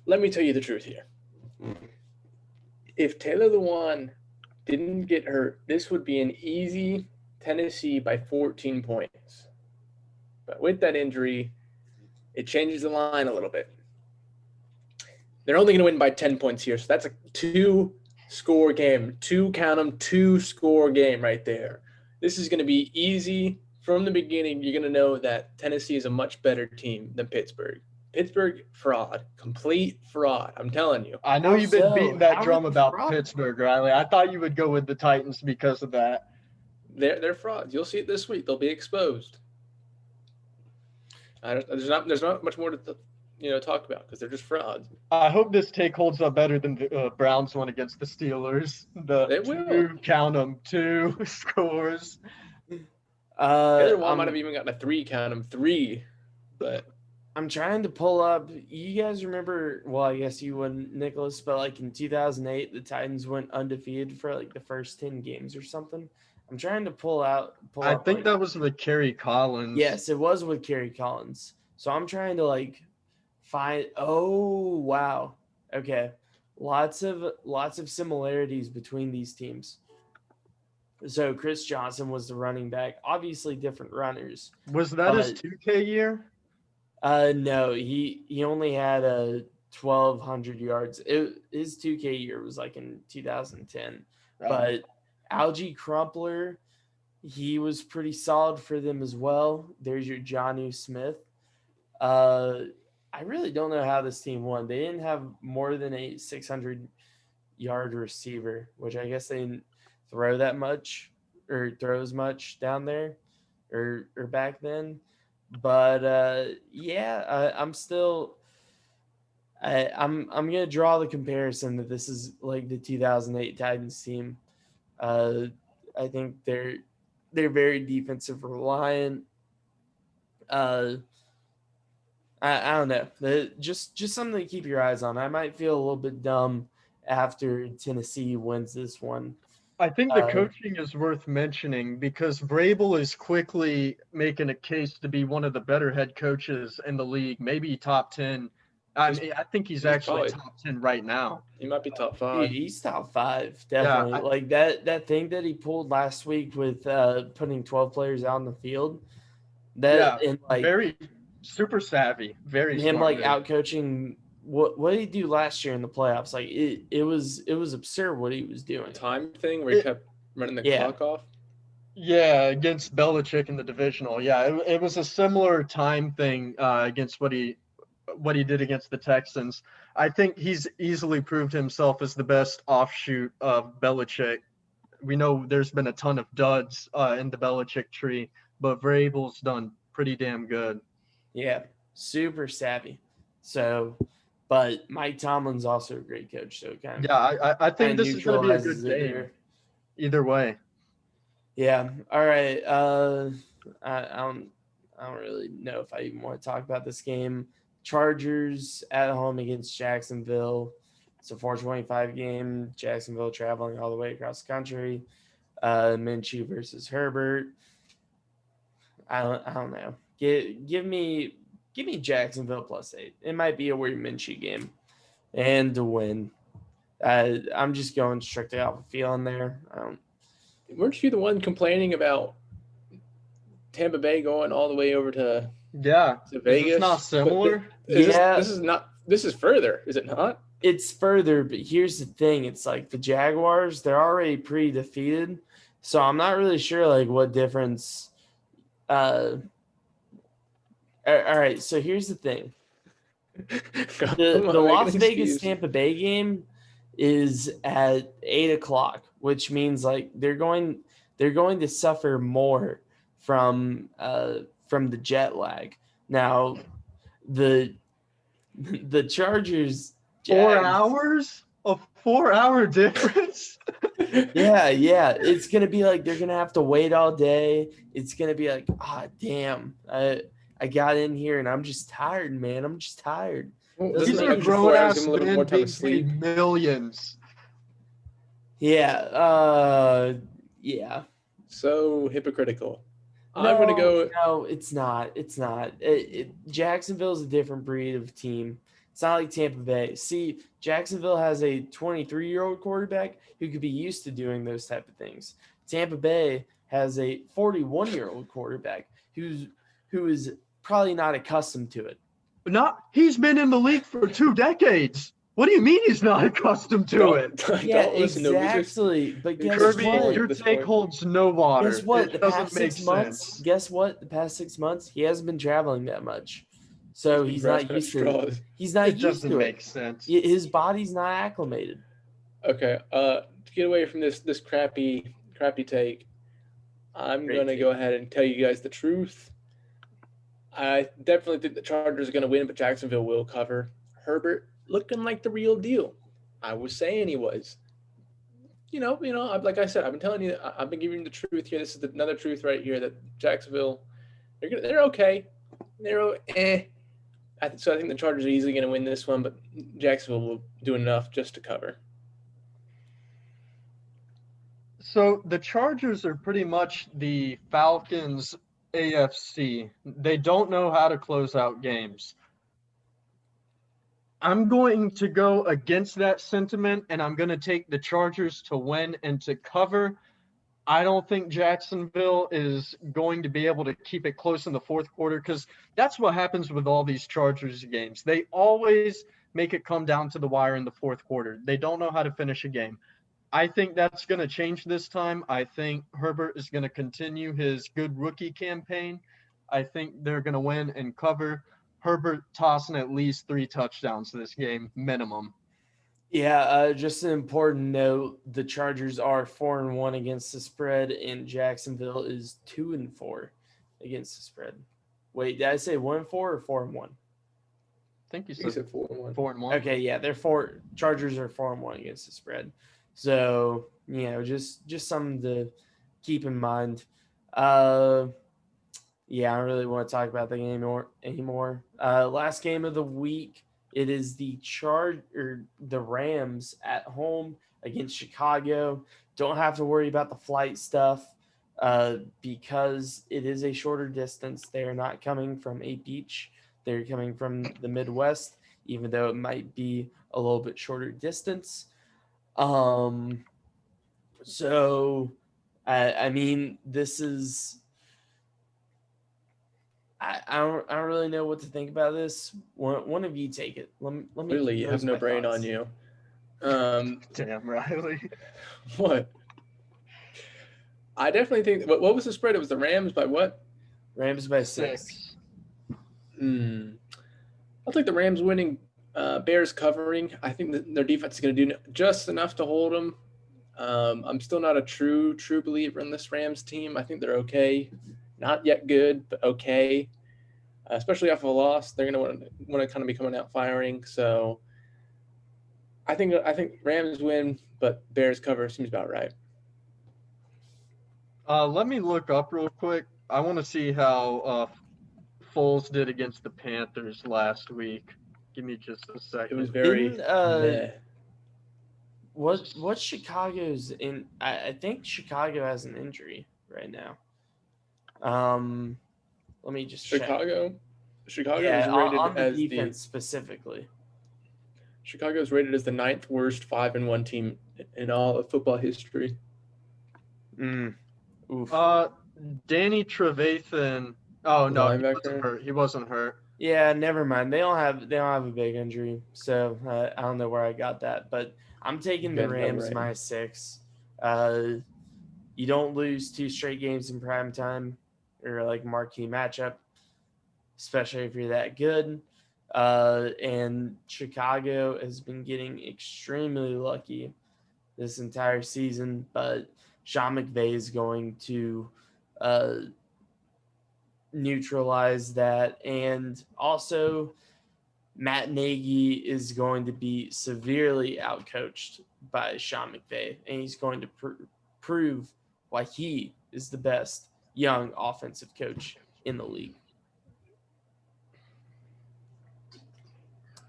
let me tell you the truth here. If Taylor Lewan didn't get hurt, this would be an easy Tennessee by 14 points. But with that injury, it changes the line a little bit. They're only going to win by 10 points here. So that's a 2-score game. 2-score game right there. This is going to be easy. From the beginning, you're going to know that Tennessee is a much better team than Pittsburgh. Pittsburgh, fraud. Complete fraud. I'm telling you. I know you've been beating that drum about fraud? Pittsburgh, Riley. I thought you would go with the Titans because of that. They're frauds. You'll see it this week. They'll be exposed. There's not much more to talk about because they're just frauds. I hope this take holds up better than the Browns one against the Steelers. They will. Count them, 2 scores. The other one might have even gotten a 3, count them 3. But I'm trying to pull up. You guys remember? Well, I guess you wouldn't, Nicholas, but like in 2008, the Titans went undefeated for like the first 10 games or something. I'm trying to pull up. I think that was with Kerry Collins. Yes, it was with Kerry Collins. So I'm trying to find. Oh wow. Okay, lots of similarities between these teams. So Chris Johnson was the running back. Obviously, different runners. Was that his 2K year? No, he only had 1,200 yards. His 2K year was like in 2010. But Algie Crumpler, he was pretty solid for them as well. There's your Jonnu Smith. I really don't know how this team won. They didn't have more than a 600-yard receiver, which I guess they didn't throw that much or throw as much down there or back then. But I'm still I'm gonna draw the comparison that this is like the 2008 Titans team. I think they're very defensive reliant. I don't know. Just something to keep your eyes on. I might feel a little bit dumb after Tennessee wins this one. I think the coaching is worth mentioning because Vrabel is quickly making a case to be one of the better head coaches in the league, maybe top 10. I think he's actually top 10 right now. He might be top 5. He's top 5, definitely. That thing that he pulled last week with putting 12 players out on the field. Very super savvy, very him smart, out coaching. What did he do last year in the playoffs? Like it was absurd what he was doing. Time thing where he kept running the clock off. Yeah, against Belichick in the divisional. Yeah, it was a similar time thing against what he did against the Texans. I think he's easily proved himself as the best offshoot of Belichick. We know there's been a ton of duds in the Belichick tree, but Vrabel's done pretty damn good. Yeah, super savvy. So, but Mike Tomlin's also a great coach. So I think this is going to be a good game. Either way. Yeah. All right. I don't really know if I even want to talk about this game. Chargers at home against Jacksonville. It's a 4:25 game. Jacksonville traveling all the way across the country. Minshew versus Herbert. I don't know. Give me Jacksonville +8. It might be a weird Minshew game, and to win. I'm just going strictly off a feeling there. Weren't you the one complaining about Tampa Bay going all the way over to Vegas? It's not similar. This is further, is it not? It's further, but here's the thing. It's like the Jaguars, they're already pre-defeated. So I'm not really sure like what difference. All right, so here's the thing. The Las Vegas Tampa Bay game is at 8:00, which means like they're going to suffer more from the jet lag. Now, the Chargers. 4 hours? A 4-hour difference? Yeah. It's gonna be like they're gonna have to wait all day. It's gonna be like, damn. I got in here and I'm just tired, man. I'm just tired. These are grown-ass men being paid millions. Yeah. Yeah. So hypocritical. I'm going to go. No, it's not. It's not. Jacksonville's a different breed of team. It's not like Tampa Bay. See, Jacksonville has a 23-year-old quarterback who could be used to doing those type of things. Tampa Bay has a 41-year-old quarterback who is probably not accustomed to it. He's been in the league for 2 decades. What do you mean he's not accustomed to it? Yeah, exactly. But guess Kirby, what? your take holds no water. Guess what? It the doesn't past make 6 months. sense. Guess what? The past 6 months, he hasn't been traveling that much, so he's not used to it. He's not used to it. It doesn't make sense. His body's not acclimated. Okay. To get away from this crappy take, I'm going to go ahead and tell you guys the truth. I definitely think the Chargers are going to win, but Jacksonville will cover. Herbert looking like the real deal. I was saying he was. Like I said, I've been telling you, I've been giving you the truth here. This is another truth right here that Jacksonville, they're okay. So I think the Chargers are easily going to win this one, but Jacksonville will do enough just to cover. So the Chargers are pretty much the Falcons' AFC. They don't know how to close out games. I'm going to go against that sentiment, and I'm going to take the Chargers to win and to cover. I don't think Jacksonville is going to be able to keep it close in the fourth quarter because that's what happens with all these Chargers games. They always make it come down to the wire in the fourth quarter. They don't know how to finish a game. I think that's going to change this time. I think Herbert is going to continue his good rookie campaign. I think they're going to win and cover. Herbert tossing at least 3 touchdowns this game, minimum. Yeah, just an important note: the Chargers are 4-1 against the spread, and Jacksonville is 2-4 against the spread. Wait, did I say 1-4 or 4-1? I think you said 4-1. 4-1. Okay, yeah, Chargers are 4-1 against the spread. So just something to keep in mind. Yeah, I don't really want to talk about the game anymore. Last game of the week, it is the Rams at home against Chicago. Don't have to worry about the flight stuff because it is a shorter distance. They are not coming from a beach. They're coming from the Midwest, even though it might be a little bit shorter distance. So, I mean, this is. I don't really know what to think about this. One of you take it. Let me really, you have no brain on you. Damn, Riley. What? I definitely think. What was the spread? It was the Rams by what? Rams by 6. I'll take the Rams winning. Bears covering. I think that their defense is going to do just enough to hold them. I'm still not a true believer in this Rams team. I think they're okay. Not yet good, but okay. Especially off of a loss, they're going to want to kind of be coming out firing. So I think Rams win, but Bears cover seems about right. Let me look up real quick. to see how Foles did against the Panthers last week. Give me just a It second. was very meh. What Chicago's in? I think Chicago has an injury right now. Let me just check. Chicago Yeah, is rated on the as defense specifically. Chicago is rated as the 9th worst 5-1 team in all of football history. Oof. Danny Trevathan. Oh no, he wasn't Linebacker. hurt. He wasn't hurt. Yeah, never mind. They don't have a big injury, so I don't know where I got that, but I'm taking the Good, no Rams Rams. minus 6. You don't lose 2 straight games in prime time or like marquee matchup, especially if you're that good. And Chicago has been getting extremely lucky this entire season, but Sean McVay is going to neutralize that. And also, Matt Nagy is going to be severely outcoached by Sean McVay, and he's going to prove why he is the best young offensive coach in the league.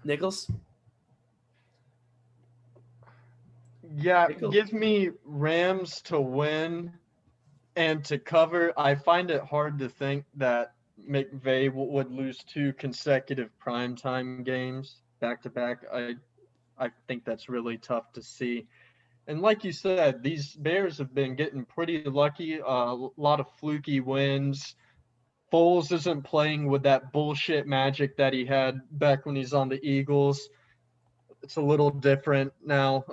Nicholas? Yeah, give me Rams to win and to cover. I find it hard to think that McVay would lose 2 consecutive primetime games back to back. I think that's really tough to see. And like you said, these Bears have been getting pretty lucky. A lot of fluky wins. Foles isn't playing with that bullshit magic that he had back when he's on the Eagles. It's a little different now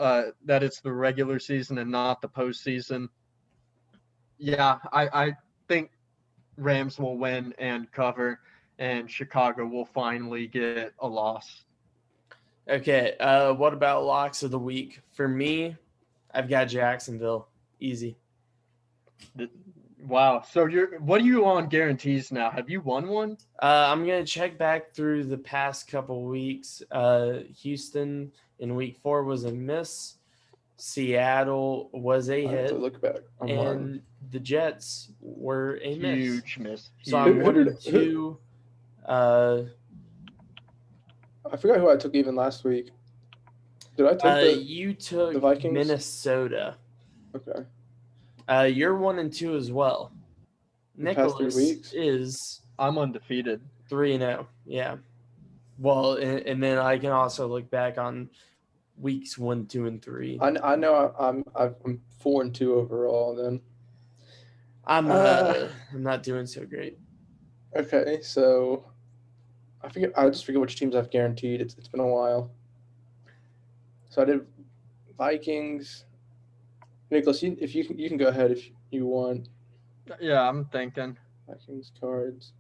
that it's the regular season and not the postseason. Yeah, I think Rams will win and cover, and Chicago will finally get a loss. Okay, what about locks of the week? For me, I've got Jacksonville. Easy. Wow. So what are you on guarantees now? Have you won one? I'm gonna check back through the past couple weeks. Houston in week 4 was a miss. Seattle was a I have hit, to look back online. and the Jets were a Huge miss. So I'm Who 1 did- and 2. I forgot who I took even last week. Did I take You took the Vikings? Minnesota. Okay. You're 1 and 2 as well. The past 3 Nicholas weeks? is I'm undefeated. 3-0. Yeah. Well, and then I can also look back on weeks 1, 2, and 3. I know I'm 4 and 2 overall. Then I'm not doing so great. okay, so I just forget which teams I've guaranteed. It's been a while. So I did Vikings. Nicholas, if you can go ahead if you want. Yeah, I'm thinking. Vikings cards.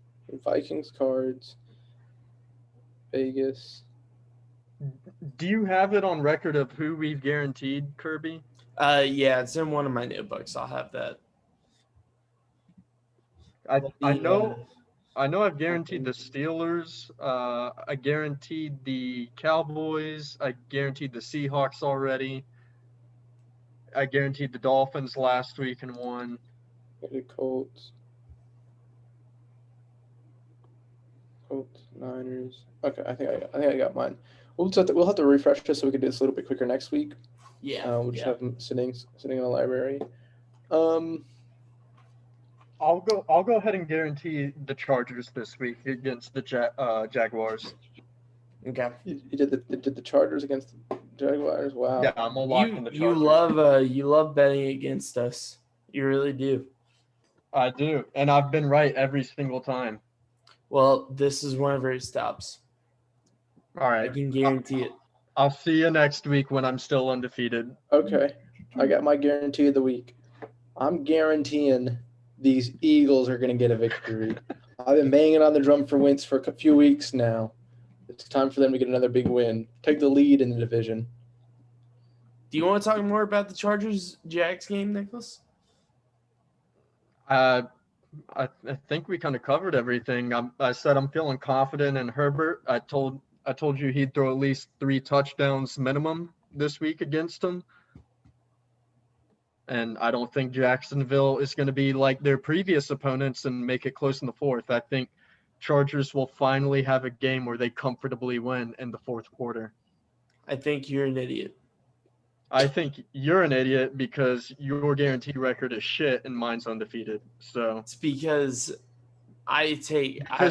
Vegas. Do you have it on record of who we've guaranteed, Kirby? Yeah, it's in one of my notebooks. I'll have that. I know I've guaranteed the Steelers. I guaranteed the Cowboys. I guaranteed the Seahawks already. I guaranteed the Dolphins last week and won. The Colts, Niners. Okay, I think I got mine. We'll have to refresh this so we can do this a little bit quicker next week. Yeah. We'll just have them sitting in the library. I'll go ahead and guarantee the Chargers this week against the Jaguars. Okay. You did the Chargers against the Jaguars. Wow. Yeah, I'm locking the Chargers. You love betting against us. You really do. I do, and I've been right every single time. Well, this is whenever it stops. All right. I can guarantee it. I'll see you next week when I'm still undefeated. Okay. I got my guarantee of the week. I'm guaranteeing these Eagles are going to get a victory. I've been banging on the drum for Wentz for a few weeks now. It's time for them to get another big win. Take the lead in the division. Do you want to talk more about the Chargers-Jags game, Nicholas? I think we kind of covered everything. I said I'm feeling confident in Herbert. I told you he'd throw at least 3 touchdowns minimum this week against him. And I don't think Jacksonville is going to be like their previous opponents and make it close in the fourth. I think Chargers will finally have a game where they comfortably win in the fourth quarter. I think you're an idiot. I think you're an idiot because your guaranteed record is shit and mine's undefeated. So It's because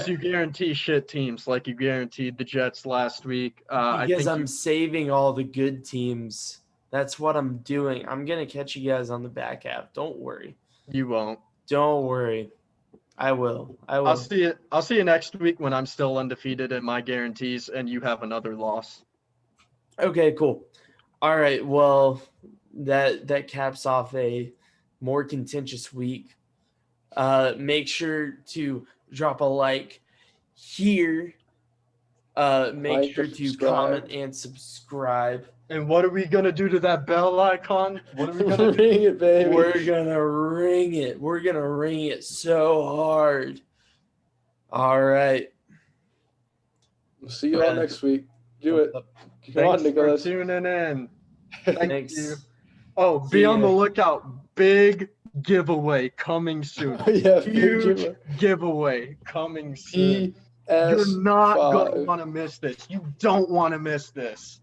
you guarantee shit teams like you guaranteed the Jets last week. Because I'm saving all the good teams. That's what I'm doing. I'm going to catch you guys on the back half. Don't worry. You won't. Don't worry. I will. I'll see you next week when I'm still undefeated at my guarantees and you have another loss. Okay, cool. All right. Well, that caps off a more contentious week. Make sure to drop a like here. Make sure to comment and subscribe. And what are we gonna do to that bell icon? What are we gonna ring it, baby? We're gonna ring it. We're gonna ring it so hard. All right. We'll see you all next week. Do it. Come on, Nicholas. For tuning in. Thank you. Oh, be on the lookout. Big giveaway coming soon. Yeah, huge giveaway coming soon. You're not gonna want to miss this. You don't want to miss this.